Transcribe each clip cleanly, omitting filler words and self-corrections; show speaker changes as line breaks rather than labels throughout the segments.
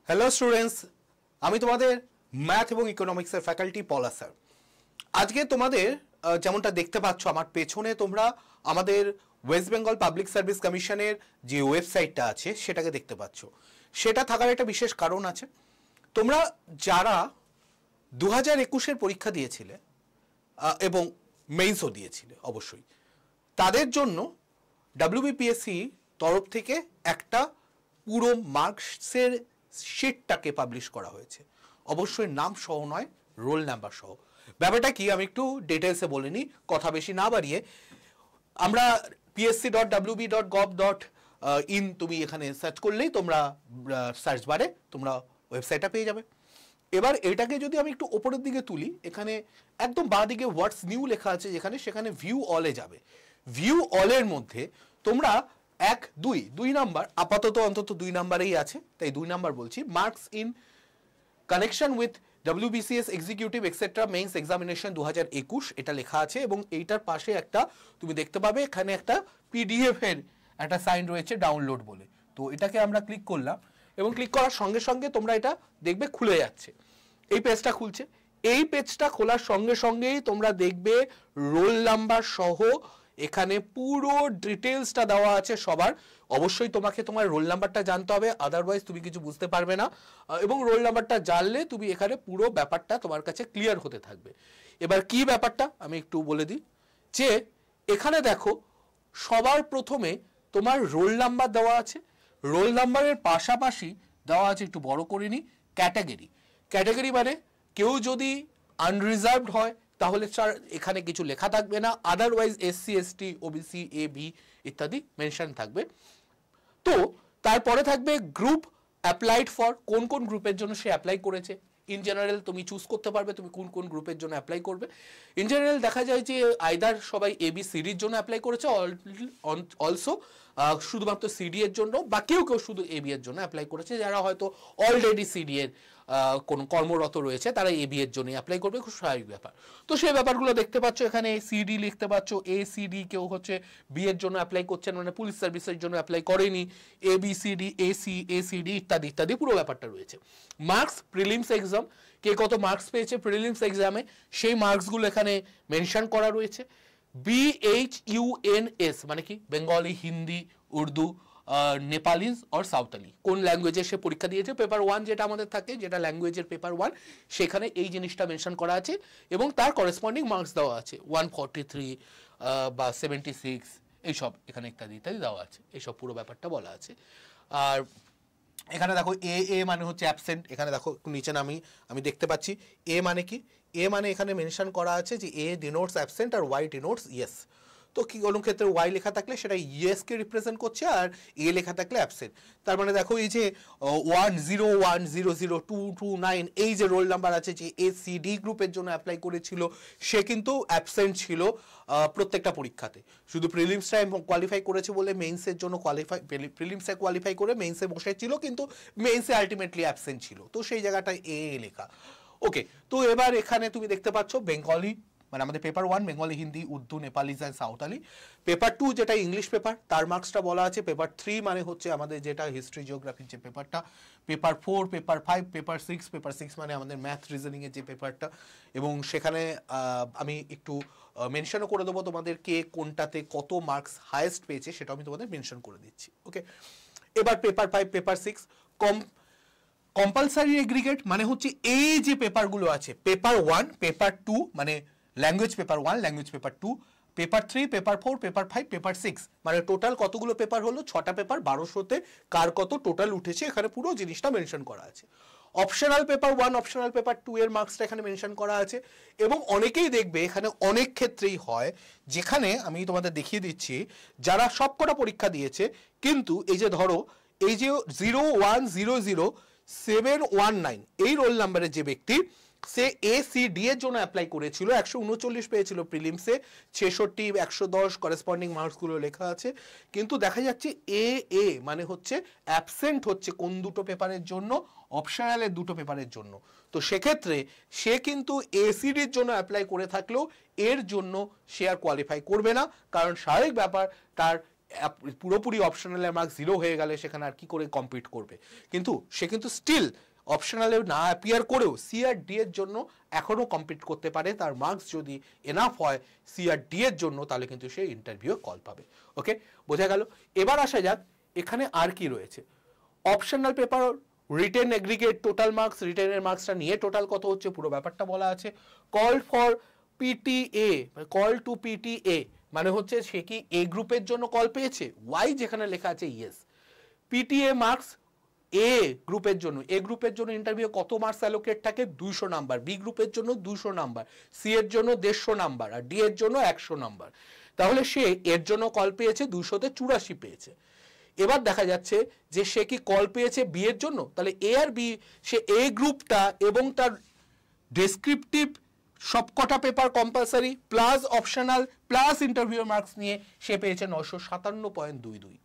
Hello students, আমি তোমাদের math এবং ইকোনমিক্সের ফ্যাকাল্টি পলা স্যার। আজকে তোমাদের যেমনটা দেখতে পাচ্ছ আমার পেছনে, তোমরা আমাদের ওয়েস্ট বেঙ্গল পাবলিক সার্ভিস কমিশনের যে ওয়েবসাইটটা আছে সেটাকে দেখতে পাচ্ছ। সেটা থাকার একটা বিশেষ কারণ আছে। তোমরা যারা 2021-এর পরীক্ষা দিয়েছিলে এবং মেইনসও দিয়েছিলে অবশ্যই, তাদের জন্য WBPSC তরফ থেকে একটা পুরো মার্কসের শিটটাকে পাবলিশ করা হয়েছে। অবশ্যই নাম সহ নয়, রোল নাম্বার সহ। ব্যাপারটা কি আমি একটু ডিটেলসে বলে নিই, কথা বেশি না বাড়িয়ে। আমরা psc.wb.gov.in তুমি এখানে সার্চ করলেই তোমরা সার্চ বারে তোমরা ওয়েবসাইটটা পেয়ে যাবে। এবার এটাকে যদি আমি একটু ওপরের দিকে তুলি, এখানে একদম বাঁ দিকে হোয়াটস নিউ লেখা আছে যেখানে, সেখানে ভিউ অলে যাবে। ভিউ অলের মধ্যে তোমরা 2 নাম্বার, আপাতত অন্তত 2 নাম্বারেই আছে, তাই 2 নাম্বার বলছি, marks in connection with WBCS executive etcetera means examination 2021 এটা লেখা আছে। এবং এইটার পাশে একটা তুমি দেখতে পাবে এখানে একটা PDF এর একটা সাইন রয়েছে ডাউনলোড বলে। তো এটাকে আমরা ক্লিক করলাম এবং ক্লিক করার সঙ্গে সঙ্গে তোমরা এটা দেখবে খুলে যাচ্ছে। এই পেজটা খুলছে। এই পেজটা খোলার সঙ্গে সঙ্গেই তোমরা দেখবে রোল নাম্বার সহ এখানে পুরো ডিটেলসটা দেওয়া আছে সবার। অবশ্যই তোমাকে তোমার রোল নাম্বারটা জানতে হবে, আদারওয়াইজ তুমি কিছু বুঝতে পারবে না। এবং রোল নাম্বারটা জানলে তুমি এখানে পুরো ব্যাপারটা তোমার কাছে ক্লিয়ার হতে থাকবে। এবার কি ব্যাপারটা আমি একটু বলে দিই, যে এখানে দেখো সবার প্রথমে তোমার রোল নাম্বার দেওয়া আছে। রোল নাম্বারের পাশাপাশি দেওয়া আছে, একটু বড় করে নিই, ক্যাটাগরি। ক্যাটাগরি মানে কেউ যদি আনরিজার্ভড হয় তাহলে স্যার এখানে কিছু লেখা থাকবে না, otherwise SC ST OBC AB ইত্যাদি মেনশন থাকবে। তো তারপরে থাকবে গ্রুপ অ্যাপ্লাইড ফর, কোন কোন গ্রুপের জন্য সে অ্যাপ্লাই করেছে। ইন জেনারেল তুমি চুজ করতে পারবে তুমি কোন কোন গ্রুপের জন্য অ্যাপ্লাই করবে। ইন জেনারেল দেখা যায় যে আইদার সবাই ABCDর জন্য অ্যাপ্লাই করেছে, অলসো শুধুমাত্র CD এর জন্য, বা কেউ কেউ শুধু AB এর জন্য অ্যাপ্লাই করেছে। যারা হয়তো অলরেডি CD এর কোনো কর্মরত রয়েছে তারা AB এর জন্য অ্যাপ্লাই করবে, খুব স্বাভাবিক ব্যাপার। তো সেই ব্যাপারগুলো দেখতে পাচ্ছ এখানে। CD লিখতে পাচ্ছ, ACD কেউ হচ্ছে B এর জন্য অ্যাপ্লাই করছেন, মানে পুলিশ সার্ভিসের জন্য অ্যাপ্লাই করেনি, ABCD AC ACD ইত্যাদি ইত্যাদি পুরো ব্যাপারটা রয়েছে। মার্কস, প্রিলিমস এক্সাম, কে কত মার্কস পেয়েছে প্রিলিমস এক্সামে সেই মার্কসগুলো এখানে মেনশন করা রয়েছে। BHUNS মানে কি, বেঙ্গলি, হিন্দি, উর্দু, নেপালিজ আর সাঁওতালি, কোন ল্যাঙ্গুয়েজে সে পরীক্ষা দিয়েছে। পেপার 1 যেটা আমাদের থাকে, যেটা ল্যাঙ্গুয়েজের পেপার 1, সেখানে এই জিনিসটা মেনশন করা আছে এবং তার করেসপন্ডিং মার্কস দেওয়া আছে, 143 বা 76 এইসব এখানে ইত্যাদি ইত্যাদি দেওয়া আছে। এইসব পুরো ব্যাপারটা বলা আছে। আর এখানে দেখো এ মানে হচ্ছে অ্যাবসেন্ট। এখানে দেখো নিচে আমি দেখতে পাচ্ছি এ মানে কি, এ মানে এখানে মেনশন করা আছে যে এ ডিনোটস অ্যাবসেন্ট আর ওয়াই ডিনোটস ইয়েস। তো কি কোনো ক্ষেত্রে ওয়াই লেখা থাকলে সেটা ইয়েসকে রিপ্রেজেন্ট করছে, আর এ লেখা থাকলে অ্যাবসেন্ট। তার মানে দেখো এই যে 10100229 এই যে রোল নাম্বার আছে, যে ACD গ্রুপের জন্য অ্যাপ্লাই করেছিল সে কিন্তু অ্যাবসেন্ট ছিল প্রত্যেকটা পরীক্ষাতে। শুধু প্রিলিমসটা কোয়ালিফাই করেছে বলে মেইনসের জন্য প্রিলিমসে কোয়ালিফাই করে মেইনসে বসেছিল, কিন্তু মেইনসে আলটিমেটলি অ্যাবসেন্ট ছিল, তো সেই জায়গাটায় এ লেখা। ওকে, তো এবার এখানে তুমি দেখতে পাচ্ছ বেঙ্গলি মানে আমাদের paper 1 Bengali, Hindi, Urdu, Nepalese and Santali. Paper 2 যেটা ইংলিশ পেপার, তার মার্কসটা বলা আছে। পেপার 3 মানে হচ্ছে আমাদের যেটা হিস্ট্রি জিওগ্রাফির যে পেপারটা। পেপার 4, পেপার 5, পেপার 6 মানে আমাদের ম্যাথ রিজনিংয়ের যে পেপারটা। এবং সেখানে আমি একটু মেনশনও করে দেবো তোমাদের কে কোনটাতে কত মার্কস হায়েস্ট পেয়েছে, সেটা আমি তোমাদের মেনশন করে দিচ্ছি। ওকে, এবার পেপার 5, পেপার 6 কম্পালসারি এগ্রিগেট মানে হচ্ছে এই যে পেপারগুলো আছে, পেপার 1, পেপার 2 মানে language paper 1, language paper 2, paper 3, paper 4, paper 5, paper 6 মানে টোটাল কতগুলো পেপার হলো, 6টা পেপার, 1200তে কার কত টোটাল উঠেছে এখানে পুরো জিনিসটা মেনশন করা আছে। অপশনাল পেপার 1, অপশনাল পেপার 2 এর মার্কসটা এখানে মেনশন করা আছে। এবং অনেকেই দেখবে এখানে অনেক ক্ষেত্রেই হয়, যেখানে আমি তোমাদের দেখিয়ে দিচ্ছি যারা সবকটা পরীক্ষা দিয়েছে, কিন্তু এই যে ধরো এই যে 0100719 এই রোল নাম্বারের যে ব্যক্তি, সে ACD এর জন্য অ্যাপ্লাই করেছিল, 139 পেয়েছিল প্রিলিমসে, 66, 110 করেসপন্ডিং মার্কসগুলো লেখা আছে। কিন্তু দেখা যাচ্ছে এ মানে হচ্ছে অ্যাবসেন্ট হচ্ছে কোন দুটো পেপারের জন্য, অপশনালের দুটো পেপারের জন্য। তো সেক্ষেত্রে সে কিন্তু ACDর জন্য অ্যাপ্লাই করে থাকলেও এর জন্য সে আর কোয়ালিফাই করবে না, কারণ স্বাভাবিক ব্যাপার তার পুরোপুরি অপশনালের মার্কস 0 হয়ে গেলে সেখানে আর কি করে কম্পিট করবে, কিন্তু সে কিন্তু স্টিল অপশনালে না অ্যাপিয়ার করেও সি আর ডি এর জন্য এখনো কম্পিট করতে পারে। তার মার্কস যদি এনাফ হয় সি আর ডি এর জন্য, তাহলে কিন্তু সে ইন্টারভিউ কল পাবে। ওকে, বোঝা গেল। এবার আসা যাক এখানে আর কি রয়েছে। Optional paper written aggregate total marks, রিটেনের মার্কসটা নিয়ে টোটাল কত হচ্ছে পুরো ব্যাপারটা বলা আছে। Call for PTA, call to PTA মানে হচ্ছে সে কি এ গ্রুপের জন্য কল পেয়েছে, ওয়াই যেখানে লেখা আছে ইয়েস। পিটিএ মার্কস এ গ্রুপের জন্য, এ গ্রুপের জন্য ইন্টারভিউ কত মার্কস অ্যালোকেট থাকে 200 নাম্বার, বি গ্রুপের জন্য 200 নাম্বার, সি এর জন্য 150 নাম্বার, আর ডি এর জন্য 100 নাম্বার। তাহলে সে এর জন্য কল পেয়েছে 200-তে 84 পেয়েছে। এবার দেখা যাচ্ছে যে সে কি কল পেয়েছে বি এর জন্য, তাহলে এ আর বি, সে এ গ্রুপটা এবং তার ডেসক্রিপটিভ সবকটা paper compulsory plus optional plus interview marks নিয়ে সে পেয়েছে 957.22।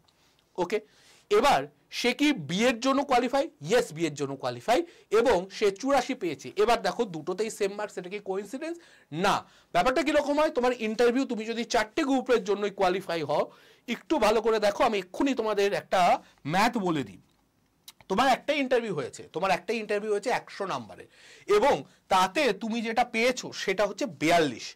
ওকে, এবার সে কি বি এর জন্য কোয়ালিফাই, ইয়েস বি এর জন্য কোয়ালিফাই, এবং সে 84 পেয়েছে। এবার দেখো দুটোতেই সেম মার্কস, এটা কি কোইন্সিডেন্স? না। ব্যাপারটা কিরকম হয়, তোমার ইন্টারভিউ তুমি যদি 4টে গ্রুপের জন্যই কোয়ালিফাই হও, একটু ভালো করে দেখো, আমি এক্ষুনি তোমাদের একটা ম্যাথ বলে দিই। তোমার একটাই ইন্টারভিউ হয়েছে, 100 নাম্বারের, এবং তাতে তুমি যেটা পেয়েছো সেটা হচ্ছে 42,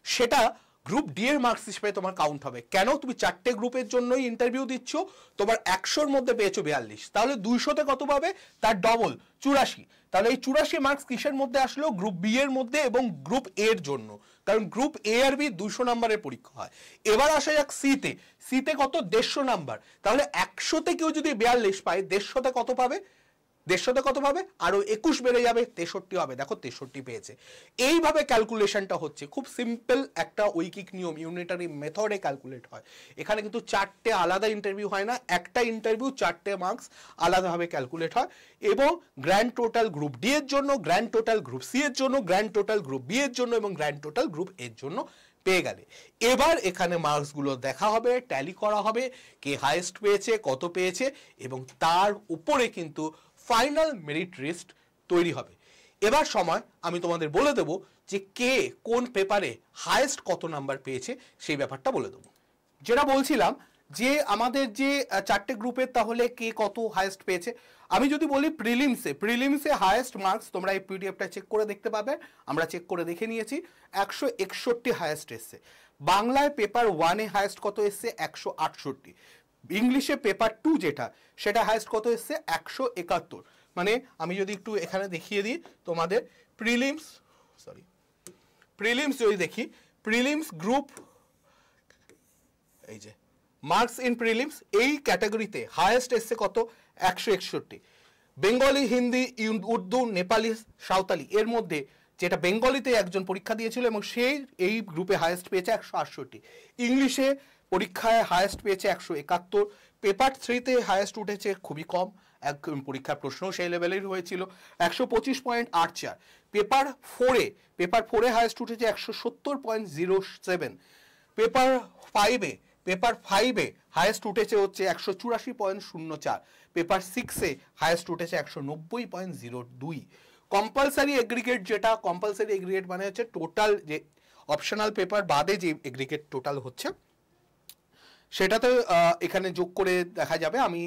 সেটা গ্রুপ ডি এর মার্কস হিসেবে তোমার কাউন্ট হবে। কেন? তুমি 4টে গ্রুপের জন্যই ইন্টারভিউ দিচ্ছ, তোমার 100-র মধ্যে পেয়েছো 42, তাহলে 200-তে কত পাবে, তার ডবল 84। তাহলে এই 84 মার্কস কিসের মধ্যে আসলো, গ্রুপ বি এর মধ্যে এবং গ্রুপ এ এর জন্য, কারণ গ্রুপ এ আর বি 200 নাম্বারের পরীক্ষা হয়। এবার আসা যাক সিতে, সিতে কত 150 নাম্বার, তাহলে 100-তে কেউ যদি 42 পায় 150-তে কত পাবে, 150-তে কত পাবে, আরো 21 বেড়ে যাবে, 63 হবে। দেখো 63 পেয়েছে। এইভাবে ক্যালকুলেশনটা হচ্ছে, খুব সিম্পল একটা ঐকিক নিয়ম, ইউনিটারি মেথডে ক্যালকুলেট হয়। এখানে কিন্তু 4টে আলাদা ইন্টারভিউ হয় না, একটা ইন্টারভিউ 4টে মার্কস আলাদাভাবে ক্যালকুলেট হয়, এবং গ্র্যান্ড টোটাল গ্রুপ ডি এর জন্য, গ্র্যান্ড টোটাল গ্রুপ সি এর জন্য, গ্র্যান্ড টোটাল গ্রুপ বি এর জন্য এবং গ্র্যান্ড টোটাল গ্রুপ এর জন্য পেয়ে গেলে এবার এখানে মার্কসগুলো দেখা হবে, ট্যালি করা হবে, কে হাইয়েস্ট পেয়েছে, কত পেয়েছে, এবং তার উপরে কিন্তু ফাইনাল মেরিট লিস্ট তৈরি হবে। এবার সময় আমি তোমাদের বলে দেব যে কে কোন পেপারে হাইয়েস্ট কত নাম্বার পেয়েছে সেই ব্যাপারটা বলে দেবো। যেটা বলছিলাম যে আমাদের যে 4টে গ্রুপের তাহলে কে কত হাইয়েস্ট পেয়েছে, আমি যদি বলি প্রিলিমসে হাইয়েস্ট মার্কস তোমরা এই পিডিএফটা চেক করে দেখতে পাবে, আমরা চেক করে দেখে নিয়েছি, 161 হাইয়েস্ট এসছে। বাংলায় পেপার 1-এ হাইয়েস্ট কত এসছে, 168। ইংলিশে পেপার 2 যেটা, সেটা হাইয়েস্ট কত এসছে, 171। মানে আমি যদি একটু এখানে দেখিয়ে দিই তোমাদের, প্রিলিমস যদি দেখি, প্রিলিমস গ্রুপ, এই যে মার্কস ইন প্রিলিমস, এই ক্যাটাগরিতে হাইয়েস্ট এসছে কত, 161। বেঙ্গলি, হিন্দি, উর্দু, নেপালি, সাঁওতালি, এর মধ্যে যেটা বেঙ্গলিতে একজন পরীক্ষা দিয়েছিল এবং সেই এই গ্রুপে হাইয়েস্ট পেয়েছে 168। ইংলিশে পরীক্ষায় হাইয়েস্ট পেয়েছে 171। পেপার 3-তে হাইয়েস্ট উঠেছে খুবই কম, এক পরীক্ষার প্রশ্নও সেই লেভেলের হয়েছিল, 125.84। পেপার 4-এ হাইয়েস্ট উঠেছে 170.07। পেপার 5-এ হাইয়েস্ট উঠেছে হচ্ছে 184.04। পেপার 6-এ হাইয়েস্ট উঠেছে 190.02। কম্পালসারি এগ্রিগেট, যেটা কম্পালসারি এগ্রিগেট মানে হচ্ছে টোটাল যে অপশনাল পেপার বাদে যে এগ্রিগেট টোটাল হচ্ছে, সেটাতে এখানে যোগ করে দেখা যাবে, আমি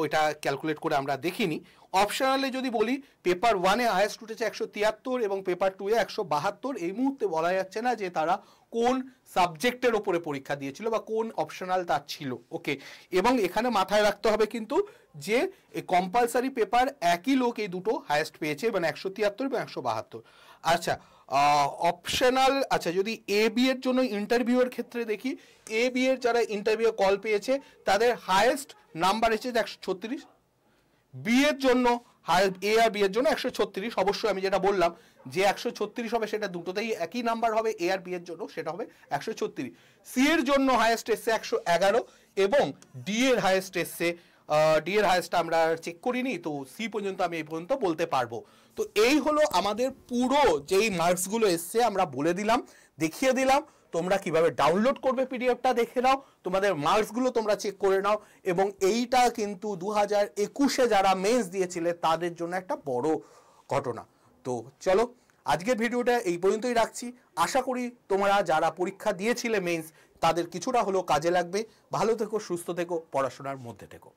ওইটা ক্যালকুলেট করে আমরা দেখিনি। অপশনালে যদি বলি, পেপার 1-এ হাইয়েস্ট উঠেছে 173 এবং পেপার 2-এ 172। এই মুহূর্তে বলা যাচ্ছে না যে তারা কোন সাবজেক্টের ওপরে পরীক্ষা দিয়েছিল বা কোন অপশনাল তার ছিল। ওকে, এবং এখানে মাথায় রাখতে হবে কিন্তু যে এই কম্পালসারি পেপার একই লোক এই দুটো হাইয়েস্ট পেয়েছে, মানে 173 এবং 172। আচ্ছা, অপশনাল, আচ্ছা যদি এ বি এর জন্য ইন্টারভিউয়ের ক্ষেত্রে দেখি, এ বি এর যারা ইন্টারভিউ কল পেয়েছে তাদের হাইয়েস্ট নাম্বার এসেছে 136। বি এর জন্য এ আর বি এর জন্য 136। অবশ্যই আমি যেটা বললাম যে 136 হবে, সেটা দুটোতেই একই নাম্বার হবে, এ আর বি এর জন্য সেটা হবে 136। সি এর জন্য হাইয়েস্ট এসছে 111 এবং ডি এর হাইয়েস্ট এসছে, ডি এর হাইয়েস্ট আমরা চেক করিনি, তো সি পর্যন্ত আমি এই পর্যন্ত বলতে পারবো। তো এই হলো আমাদের পুরো যেই মার্কসগুলো এসছে আমরা বলে দিলাম, দেখিয়ে দিলাম। তোমরা কিভাবে ডাউনলোড করবে পিডিএফটা দেখে নাও, তোমাদের মার্কসগুলো তোমরা চেক করে নাও, এবং এইটা কিন্তু 2021-এ যারা মেন্স দিয়েছিলে তাদের জন্য একটা বড় ঘটনা। তো চলো আজকের ভিডিওটা এই পর্যন্তই রাখছি। আশা করি তোমরা যারা পরীক্ষা দিয়েছিলে মেন্স, তাদের কিছুটা হলেও কাজে লাগবে। ভালো থেকো, সুস্থ থেকো, পড়াশোনার মধ্যে থেকো।